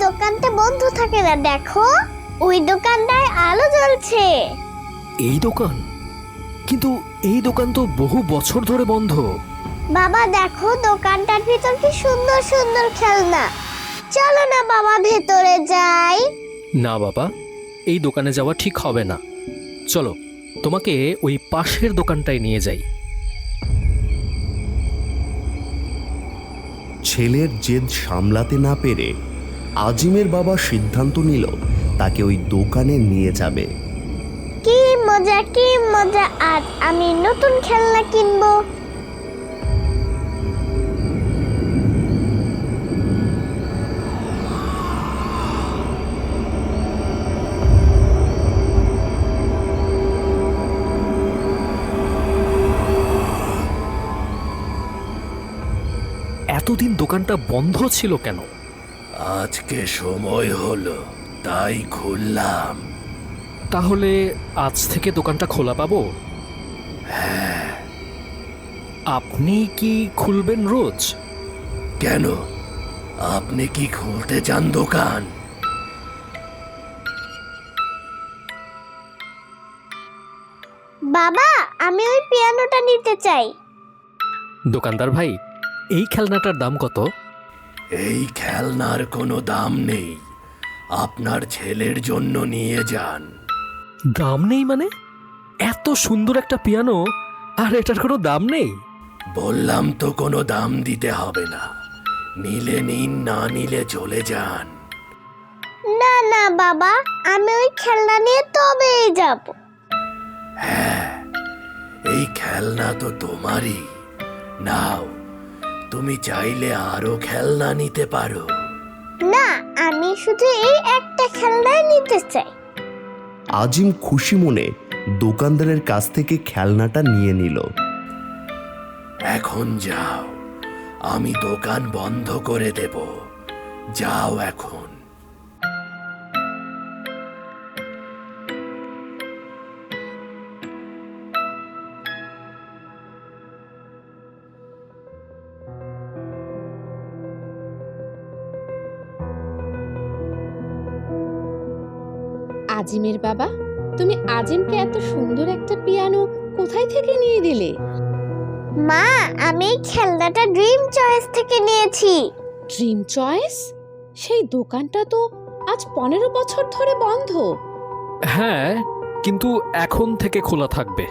দোকানটা বন্ধ থাকে না, দেখো ওই দোকানটায় আলো জ্বলছে। এই দোকান? কিন্তু এই দোকান তো বহু বছর ধরে বন্ধ। বাবা দেখো দোকানটার ভিতর কি সুন্দর সুন্দর খেলনা। চলো না বাবা ভেতরে যাই। না বাবা, এই দোকানে যাওয়া ঠিক হবে না। চলো তোমাকে ওই পাশের দোকানটায় নিয়ে যাই। ছেলের জেদ সামলাতে না পেরে আজিমের বাবা সিদ্ধান্ত নিল তাকে ওই দোকানে নিয়ে যাবে। কি মজা কি মজা, আজ আমি নতুন খেলনা কিনবো। এতদিন দোকানটা বন্ধ ছিল কেন? আজকে সময় হলো তাই খুললাম। তাহলে আজ থেকে দোকানটা খোলা পাবো? হ্যাঁ। আপনি কি খুলবেন রোজ? কেন, আপনি কি খুলতে চান দোকান? বাবা আমি ওই পিয়ানোটা নিতে চাই। দোকানদার ভাই, এই খেলনাটার দাম কত? এই খেলনার কোনো দাম নেই, আপনার ছেলের জন্য নিয়ে যান। দাম নেই মানে? এত সুন্দর একটা পিয়ানো আর এটার কোনো দাম নেই? বললাম তো কোনো দাম দিতে হবে না, নিলে নিন, না নিলে চলে যান। না না বাবা, আমি ওই খেলনা নিয়ে তবেই যাব। হ্যাঁ, এই খেলনা তো তোমারই, নাও, তুমি চাইলে আরো খেলনা নিতে পারো। না, আমি শুধু এই একটা খেলনাই নিতে চাই। আজিম খুশি মনে দোকানদারের কাছ থেকে খেলনাটা নিয়ে নিল। এখন যাও, আমি দোকান বন্ধ করে দেব, যাও এখন। আজিমের বাবা, তুমি আজিমকে এত সুন্দর একটা পিয়ানো কোথায় থেকে নিয়ে দিলে? মা, আমি এই খেলনাটা ড্রিম চয়েস থেকে নিয়েছি। Dream choice? সেই দোকানটা তো আজ 15 বছর ধরে বন্ধ। হ্যাঁ, কিন্তু এখন থেকে খোলা থাকবে।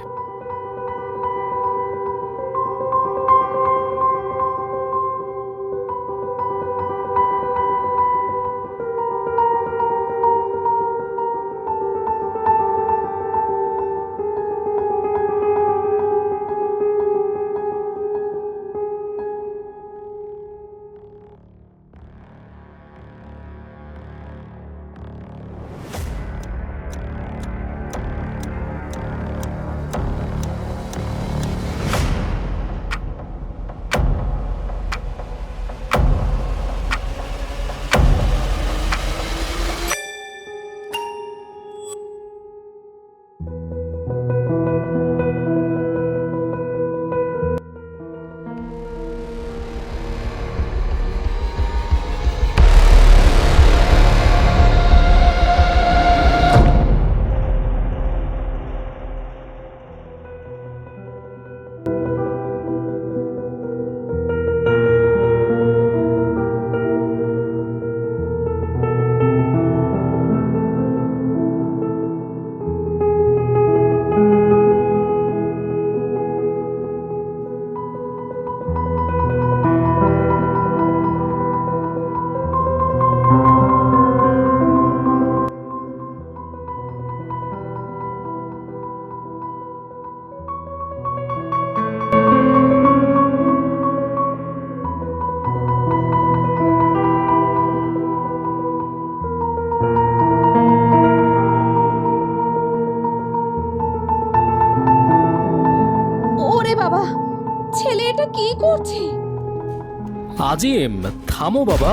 ছেলে এটা কি করছে? আজিম, থামো বাবা।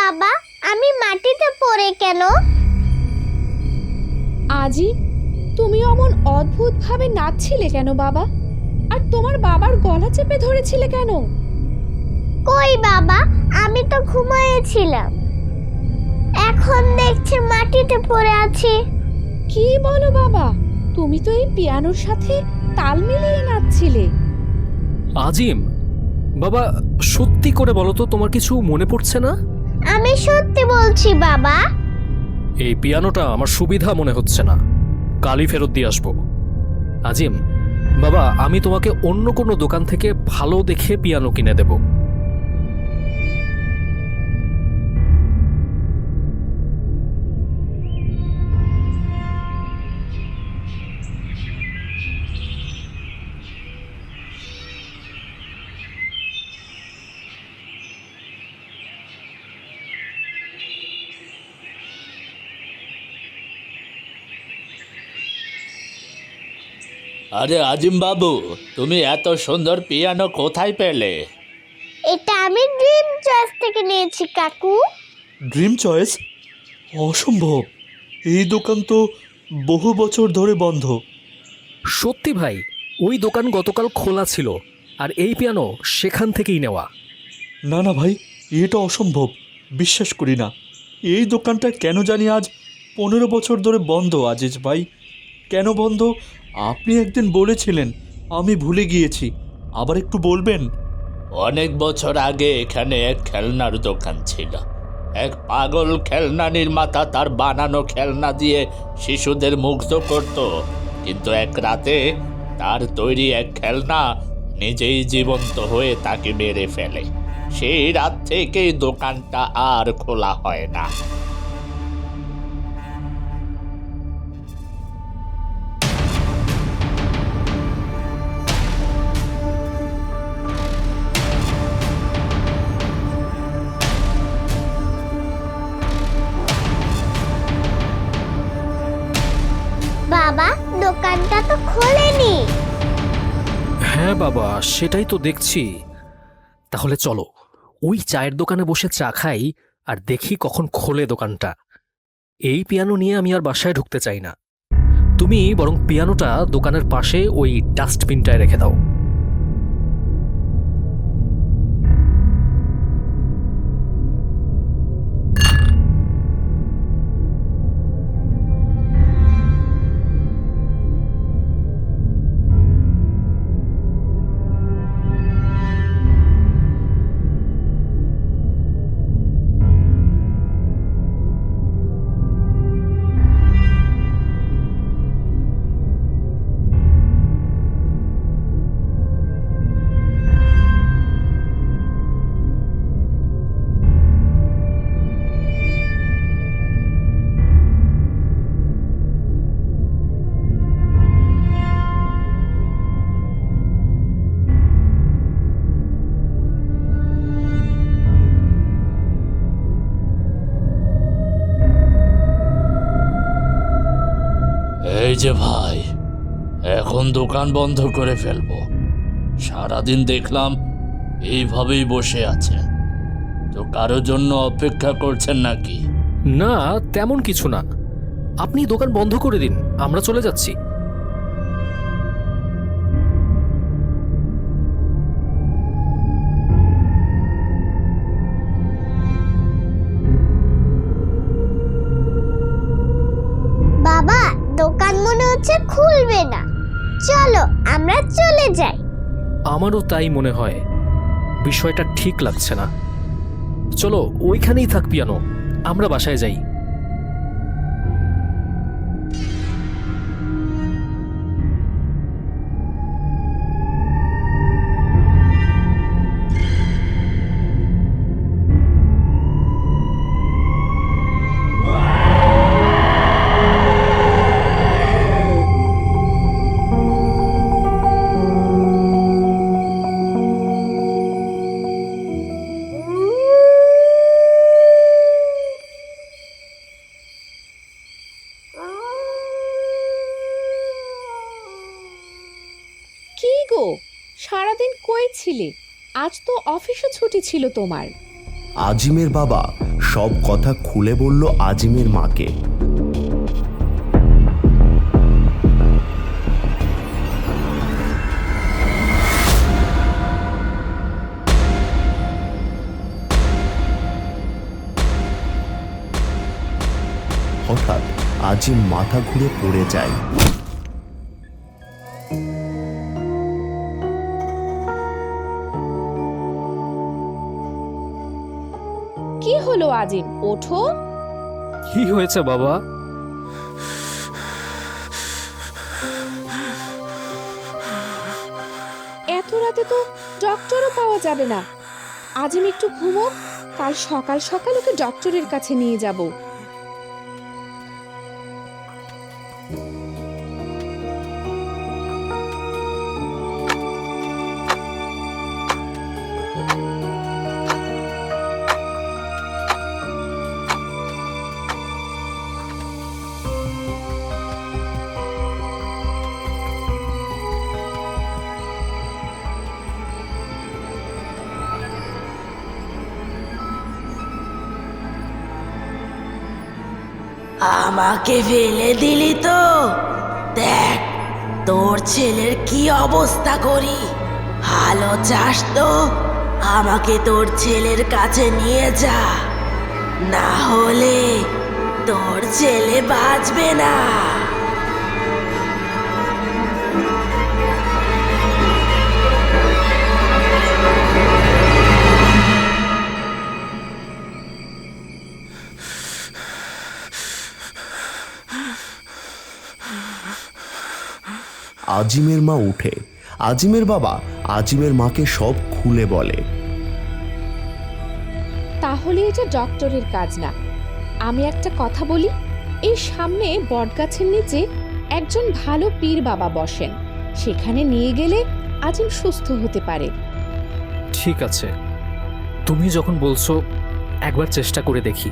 বাবা, আমি মাটিতে পড়ে কেন? আজিম, তুমি অমন অদ্ভুতভাবে নাচছিলে কেন বাবা? আর তোমার বাবার গলা চেপে ধরেছিলে কেন? কই বাবা, আমি তো ঘুমিয়েছিলাম, এখন দেখছি মাটিতে পড়ে আছি। কি বলো বাবা, তুমি তো এই পিয়ানোর সাথে তাল মিলিয়ে নাচছিলে। আজিম, বাবা সত্যি করে বলো তো, তোমার কিছু মনে পড়ছে না? আমি সত্যি বলছি বাবা। এই পিয়ানোটা আমার সুবিধা মনে হচ্ছে না, কালই ফেরত দিয়ে আসবো। আজিম বাবা, আমি তোমাকে অন্য কোনো দোকান থেকে ভালো দেখে পিয়ানো কিনে দেব। আরে আজিম বাবু, তুমি এত সুন্দর পিয়ানো কোথায় পেলে? এটা আমি ড্রিম চয়েস থেকে নিয়েছি কাকু। Dream choice? অসম্ভব, এই দোকান তো বহু বছর ধরে বন্ধ। সত্যি ভাই, ওই দোকান গতকাল খোলা ছিল, আর এই পিয়ানো সেখান থেকেই নেওয়া। না না ভাই, এটা অসম্ভব, বিশ্বাস করি না। এই দোকানটা কেন জানি আজ 15 বছর ধরে বন্ধ। আজিজ ভাই, কেন বন্ধ? আপনি একদিন বলেছিলেন, আমি ভুলে গিয়েছি, আবার একটু বলবেন? অনেক বছর আগে এখানে এক খেলনার দোকান ছিল। এক পাগল খেলনা নির্মাতা তার বানানো খেলনা দিয়ে শিশুদের মুগ্ধ করত, কিন্তু এক রাতে তার তৈরি এক খেলনা নিজেই জীবন্ত হয়ে তাকে মেরে ফেলে। সেই রাত থেকেই দোকানটা আর খোলা হয় না। বাবা, দোকানটা তো খোলেনি। হ্যাঁ বাবা, সেটাই তো দেখছি। তাহলে চলো ওই চায়ের দোকানে বসে চা খাই, আর দেখি কখন খোলে দোকানটা। এই পিয়ানো নিয়ে আমি আর বাসায় ঢুকতে চাই না। তুমি বরং পিয়ানোটা দোকানের পাশে ওই ডাস্টবিনটায় রেখে দাও। এই যে ভাই, এখন দোকান বন্ধ করে ফেলবো। সারাদিন দেখলাম এইভাবেই বসে আছেন, তো কারোর জন্য অপেক্ষা করছেন নাকি? না, তেমন কিছু না। আপনি দোকান বন্ধ করে দিন, আমরা চলে যাচ্ছি। বাবা, দোকান মনে হচ্ছে খুলবে না, চলো আমরা চলে যাই। আমারও তাই মনে হয়, বিষয়টা ঠিক লাগছে না। চলো ওইখানেই থাক পিয়ানো, আমরা বাসায় যাই। কি গো, সারাদিন কই ছিলে? আজ তো অফিসে ছুটি ছিল তোমার। আজিমের বাবা সব কথা খুলে বলল আজিমের মাকে। হঠাৎ আজিম মাথা ঘুরে পড়ে যায়। কি হলো আজিম, ওঠো। কি হয়েছে বাবা? এত রাতে তো ডক্টরও পাওয়া যাবে না। আজিম একটু ঘুমো, কাল সকাল সকাল ওকে ডক্টরের কাছে নিয়ে যাব। আমাকে ফেলে দিলি তো? দেখ তোর ছেলের কি অবস্থা করি। ভালো চাস তো আমাকে তোর ছেলের কাছে নিয়ে যা, না হলে তোর ছেলে বাঁচবে না। আজিমের মা উঠে। আজিমের বাবা আজিমের মাকে সব খুলে বলে। তাহলে এটা ডক্টরের কাজ না। আমি একটা কথা বলি, এই সামনে বটগাছের নিচে একজন ভালো পীর বাবা বসেন, সেখানে নিয়ে গেলে আজিম সুস্থ হতে পারে। ঠিক আছে, তুমি যখন বলছো একবার চেষ্টা করে দেখি।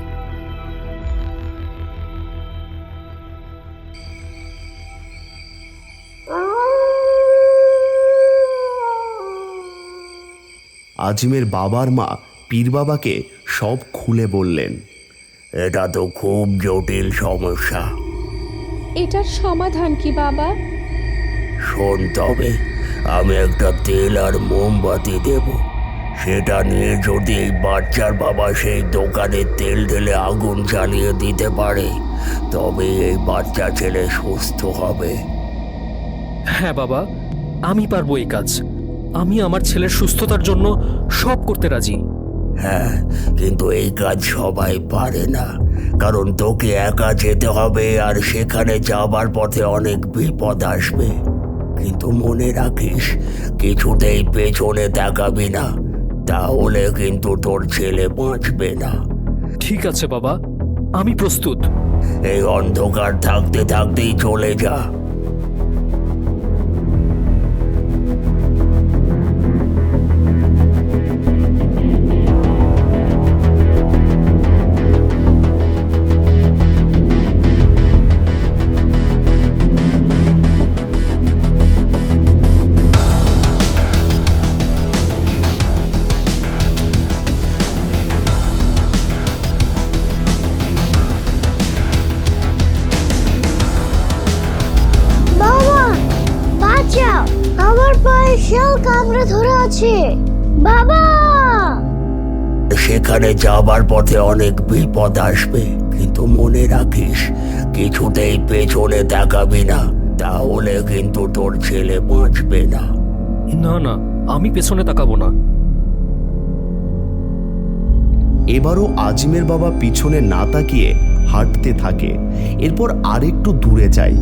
আজিমের বাবার মা পীর বাবাকে সব খুলে বললেন। এটা তো খুব জটিল সমস্যা। এটার সমাধান কি বাবা? শোন, তবে আমি একটা তেল আর মোমবাতি দেব। সেটা নিয়ে যদি এই বাচ্চার বাবা সেই দোকানে তেল ঢেলে আগুন জ্বালিয়ে দিতে পারে, তবে এই বাচ্চা ছেলে সুস্থ হবে। হ্যাঁ বাবা, আমি পারবো এই কাজ। আমি আমার ছেলের সুস্থতার জন্য সব করতে রাজি। হ্যাঁ, কিন্তু এই কাজ সবাই পারে না, কারণ তোকে একা যেতে হবে আর সেখানে যাবার পথে অনেক বিপদ আসবে। কিন্তু মনে রাখিস, কিছুতেই পেছনে তাকাবি না, তাহলে কিন্তু তোর ছেলে বাঁচবে না। ঠিক আছে বাবা, আমি প্রস্তুত। এই অন্ধকার থাকতে থাকতেই চলে যা। শিয়াল কামড়ে ধরে আছে বাবা। সেখানে যাবার পথে অনেক বিপদ আসবে, কিন্তু মনে রাখিস, কিছুতেই পেছনে তাকাবি না, তাহলে কিন্তু তোর ছেলে বাঁচবে না। না না, আমি পেছনে তাকাবো না। এবারও আজিমের বাবা পিছনে না তাকিয়ে হাঁটতে থাকে। এরপর আরেকটু দূরে যায়।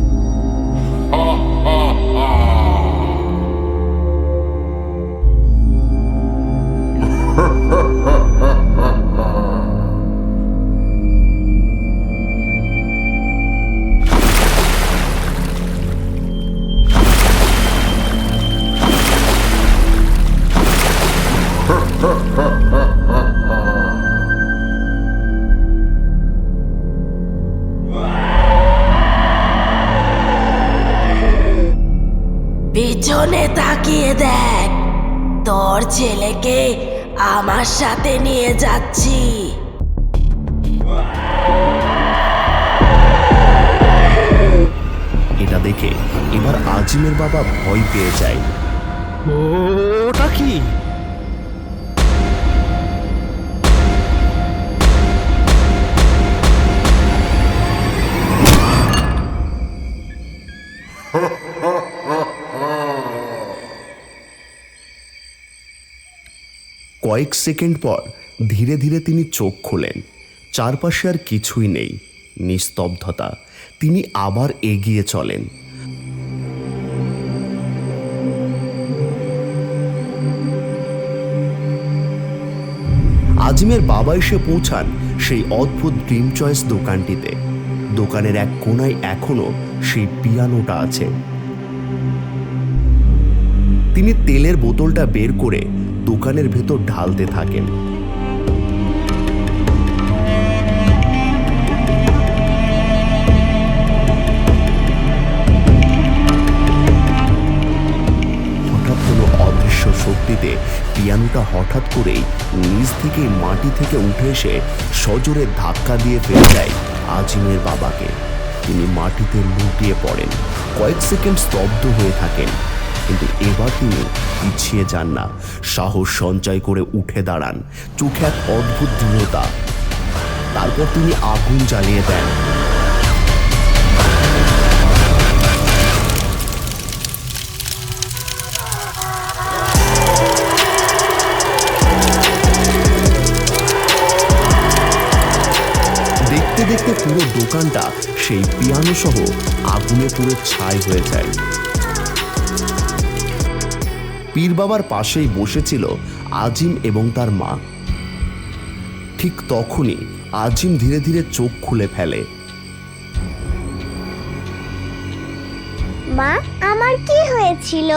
পিছনে তাকিয়ে দেখ, তোর ছেলেকে আমার সাথে নিয়ে যাচ্ছি। দেখে এবার আজিমের বাবা ভয় পেয়ে যায়। ওটা কি? কয়েক সেকেন্ড পর ধীরে ধীরে তিনি চোখ খোলেন। চারপাশে আর কিছুই নেই, নিস্তব্ধতা। তিনি আবার এগিয়ে চলেন। আজিমের বাবা এসে পৌঁছান সেই অদ্ভুত ড্রিম চয়েস দোকানটিতে। দোকানের এক কোনায় এখনো সেই পিয়ানোটা আছে। তিনি তেলের বোতলটা বের করে দোকানের ভেতর ঢালতে থাকেন। হঠাৎ কোনো অদৃশ্য শক্তিতে পিয়ানোটা হঠাৎ করেই নিচ থেকে মাটি থেকে উঠে এসে সজোরে ধাক্কা দিয়ে ফেলে দেয় আজিমের বাবাকে। তিনি মাটিতে লুটিয়ে পড়েন। কয়েক সেকেন্ড স্তব্ধ হয়ে থাকেন, কিন্তু এবার তিনি পিছিয়ে যান না। সাহস সঞ্চয় করে উঠে দাঁড়ান, চোখে এক অদ্ভুত দৃঢ়তা। তারপর তিনি আগুন জ্বালিয়ে দেন। দেখতে দেখতে পুরো দোকানটা সেই পিয়ানো সহ আগুনে পুরো ছাই হয়ে যায়। পীর বাবার পাশেই বসেছিল আজিম এবং তার মা। ঠিক তখনই আজিম ধীরে ধীরে চোখ খুলে ফেলে। মা, আমার কি হয়েছিল?